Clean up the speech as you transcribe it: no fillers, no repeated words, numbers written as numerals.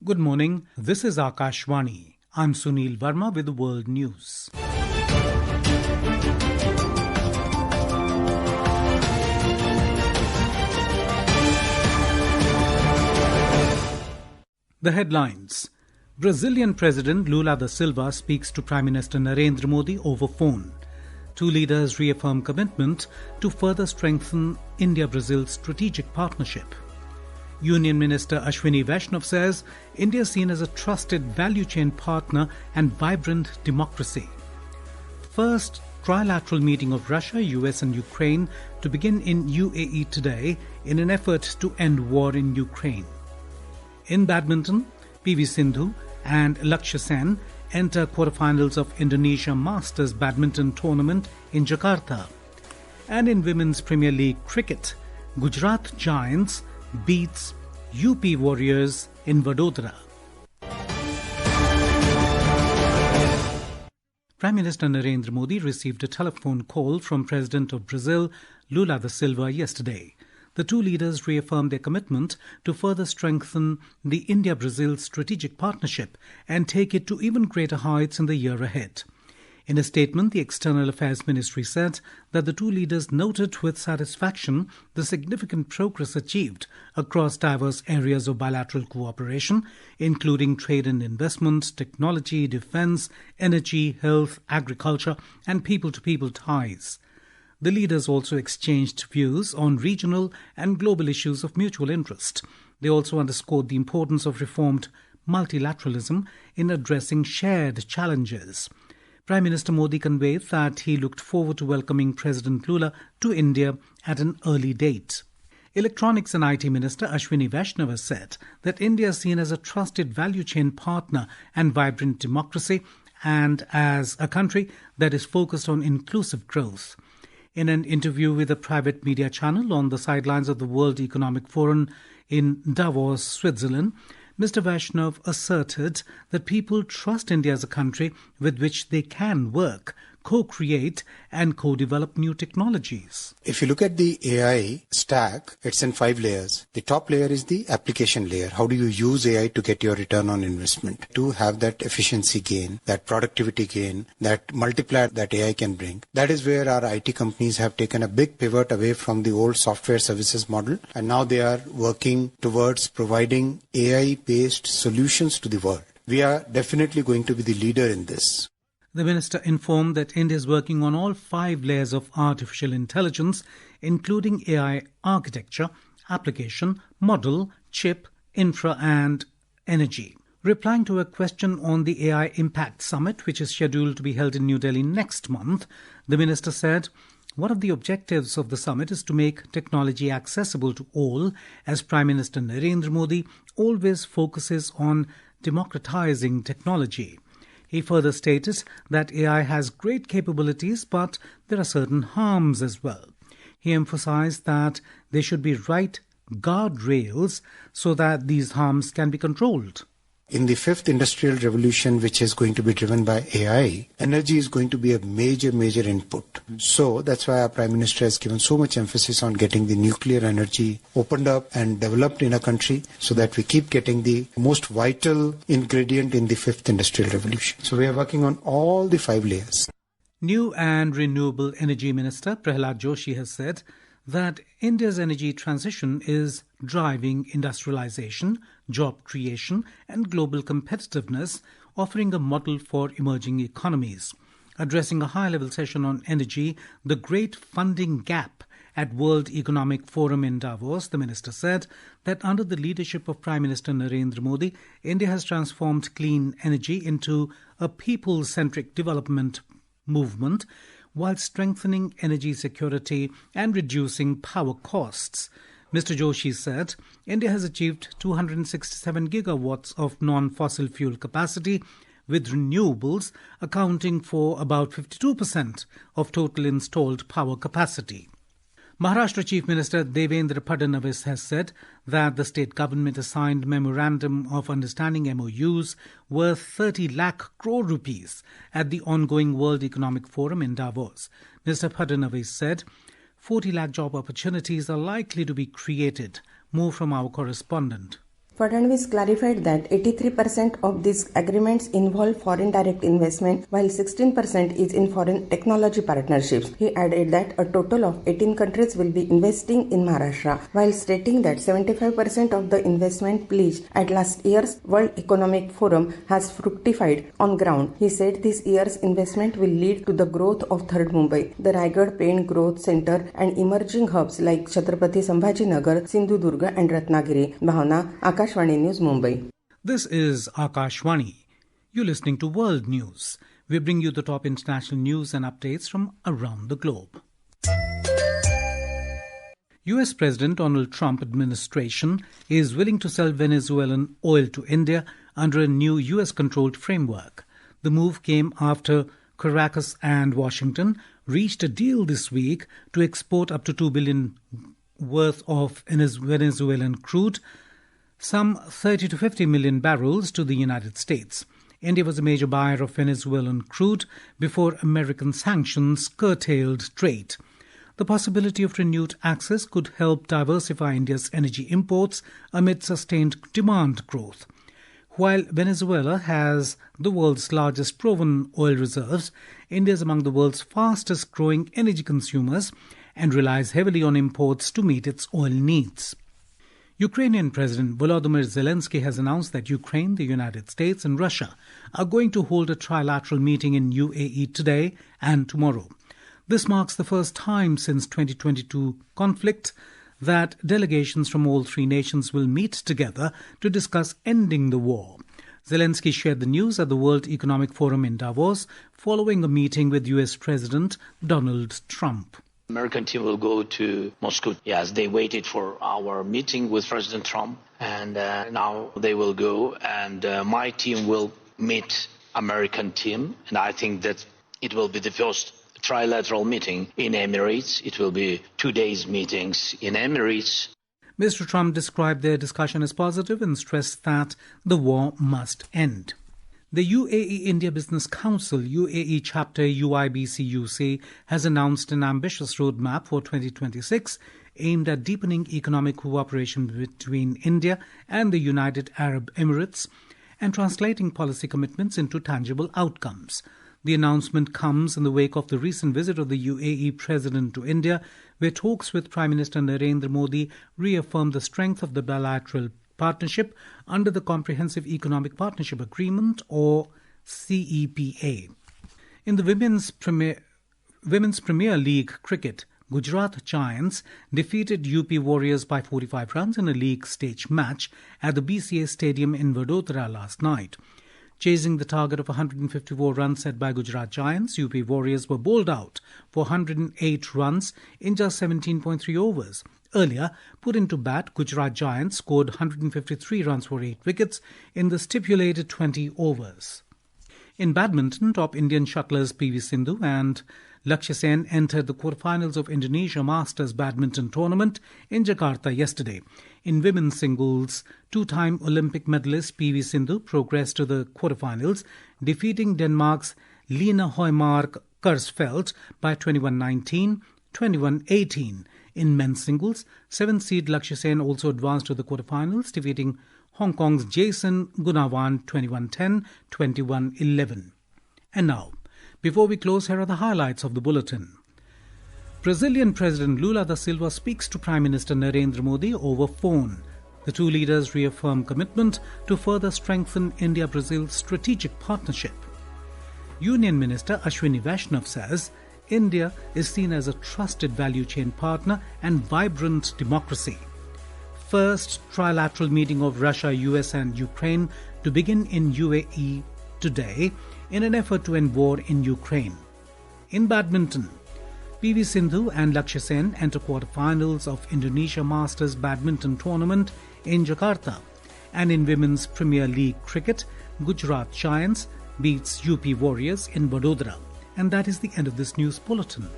Good morning. This is Akashvani. I'm Sunil Verma with the World News. The headlines. Brazilian President Lula da Silva speaks to Prime Minister Narendra Modi over phone. Two leaders reaffirm commitment to further strengthen India-Brazil strategic partnership. Union Minister Ashwini Vaishnav says India is seen as a trusted value chain partner and vibrant democracy. First trilateral meeting of Russia, US and Ukraine to begin in UAE today in an effort to end war in Ukraine. In badminton, PV Sindhu and Lakshya Sen enter quarterfinals of Indonesia Masters Badminton Tournament in Jakarta. And in Women's Premier League cricket, Gujarat Giants beats UP Warriors in Vadodara. Prime Minister Narendra Modi received a telephone call from President of Brazil, Lula da Silva, yesterday. The two leaders reaffirmed their commitment to further strengthen the India-Brazil strategic partnership and take it to even greater heights in the year ahead. In a statement, the External Affairs Ministry said that the two leaders noted with satisfaction the significant progress achieved across diverse areas of bilateral cooperation, including trade and investment, technology, defense, energy, health, agriculture, and people-to-people ties. The leaders also exchanged views on regional and global issues of mutual interest. They also underscored the importance of reformed multilateralism in addressing shared challenges. Prime Minister Modi conveyed that he looked forward to welcoming President Lula to India at an early date. Electronics and IT Minister Ashwini Vaishnav has said that India is seen as a trusted value chain partner and vibrant democracy, and as a country that is focused on inclusive growth. In an interview with a private media channel on the sidelines of the World Economic Forum in Davos, Switzerland, Mr. Vaishnav asserted that people trust India as a country with which they can work, co-create and co-develop new technologies. If you look at the AI stack, it's in 5 layers. The top layer is the application layer. How do you use AI to get your return on investment? To have that efficiency gain, that productivity gain, that multiplier that AI can bring. That is where our IT companies have taken a big pivot away from the old software services model, and now they are working towards providing AI-based solutions to the world. We are definitely going to be the leader in this. The minister informed that India is working on all 5 layers of artificial intelligence, including AI architecture, application, model, chip, infra and energy. Replying to a question on the AI Impact Summit, which is scheduled to be held in New Delhi next month, the minister said, one of the objectives of the summit is to make technology accessible to all, as Prime Minister Narendra Modi always focuses on democratizing technology. He further stated that AI has great capabilities, but there are certain harms as well. He emphasized that there should be right guardrails so that these harms can be controlled. In the 5th industrial revolution, which is going to be driven by AI, energy is going to be a major input. So that's why our Prime Minister has given so much emphasis on getting the nuclear energy opened up and developed in a country so that we keep getting the most vital ingredient in the 5th industrial revolution. So we are working on all the 5 layers. New and Renewable Energy Minister Prahlad Joshi has said that India's energy transition is driving industrialization, job creation and global competitiveness, offering a model for emerging economies. Addressing a high-level session on energy, the great funding gap at World Economic Forum in Davos, the minister said that under the leadership of Prime Minister Narendra Modi, India has transformed clean energy into a people-centric development movement while strengthening energy security and reducing power costs. Mr. Joshi said India has achieved 267 gigawatts of non-fossil fuel capacity, with renewables accounting for about 52% of total installed power capacity. Maharashtra Chief Minister Devendra Fadnavis has said that the state government has signed Memorandum of Understanding MOUs worth 30 lakh crore rupees at the ongoing World Economic Forum in Davos. Mr. Fadnavis said 40 lakh job opportunities are likely to be created. More from our correspondent. Fadnavis clarified that 83% of these agreements involve foreign direct investment, while 16% is in foreign technology partnerships. He added that a total of 18 countries will be investing in Maharashtra, while stating that 75% of the investment pledged at last year's World Economic Forum has fructified on ground. He said this year's investment will lead to the growth of Third Mumbai, the Raigad Paint Growth Center, and emerging hubs like Chhatrapati Sambhajinagar, Sindhudurga, and Ratnagiri. Bhavna, Akashvani News, Mumbai. This is Akashvani. You're listening to World News. We bring you the top international news and updates from around the globe. US President Donald Trump administration is willing to sell Venezuelan oil to India under a new US-controlled framework. The move came after Caracas and Washington reached a deal this week to export up to $2 billion worth of Venezuelan crude, some 30 to 50 million barrels, to the United States. India was a major buyer of Venezuelan crude before American sanctions curtailed trade. The possibility of renewed access could help diversify India's energy imports amid sustained demand growth. While Venezuela has the world's largest proven oil reserves, India is among the world's fastest growing energy consumers and relies heavily on imports to meet its oil needs. Ukrainian President Volodymyr Zelensky has announced that Ukraine, the United States and Russia are going to hold a trilateral meeting in UAE today and tomorrow. This marks the first time since 2022 conflict that delegations from all three nations will meet together to discuss ending the war. Zelensky shared the news at the World Economic Forum in Davos following a meeting with US President Donald Trump. American team will go to Moscow. Yes, they waited for our meeting with President Trump, and now they will go, and my team will meet American team, and I think that it will be the first trilateral meeting in Emirates. It will be 2 days meetings in Emirates. Mr. Trump described their discussion as positive and stressed that the war must end. The UAE India Business Council, UAE Chapter UIBCUC, has announced an ambitious roadmap for 2026 aimed at deepening economic cooperation between India and the United Arab Emirates and translating policy commitments into tangible outcomes. The announcement comes in the wake of the recent visit of the UAE President to India, where talks with Prime Minister Narendra Modi reaffirmed the strength of the bilateral partnership under the Comprehensive Economic Partnership Agreement, or CEPA. In the Women's Premier League cricket, Gujarat Giants defeated UP Warriors by 45 runs in a league stage match at the BCA Stadium in Vadodara last night. Chasing the target of 154 runs set by Gujarat Giants, UP Warriors were bowled out for 108 runs in just 17.3 overs. Earlier, put into bat, Gujarat Giants scored 153 runs for 8 wickets in the stipulated 20 overs. In badminton, top Indian shuttlers PV Sindhu and Lakshya Sen entered the quarterfinals of Indonesia Masters Badminton Tournament in Jakarta yesterday. In women's singles, two-time Olympic medalist PV Sindhu progressed to the quarterfinals, defeating Denmark's Lena Højmark Kursfeldt by 21-19, 21-18. In men's singles, 7th seed Lakshya Sen also advanced to the quarterfinals, defeating Hong Kong's Jason Gunawan 21-10, 21-11. And now, before we close, here are the highlights of the bulletin. Brazilian President Lula da Silva speaks to Prime Minister Narendra Modi over phone. The two leaders reaffirm commitment to further strengthen India-Brazil strategic partnership. Union Minister Ashwini Vaishnav says India is seen as a trusted value chain partner and vibrant democracy. First trilateral meeting of Russia, US and Ukraine to begin in UAE today in an effort to end war in Ukraine. In badminton, PV Sindhu and Lakshya Sen enter quarterfinals of Indonesia Masters Badminton Tournament in Jakarta. And in Women's Premier League cricket, Gujarat Giants beats UP Warriors in Vadodara. And that is the end of this news bulletin.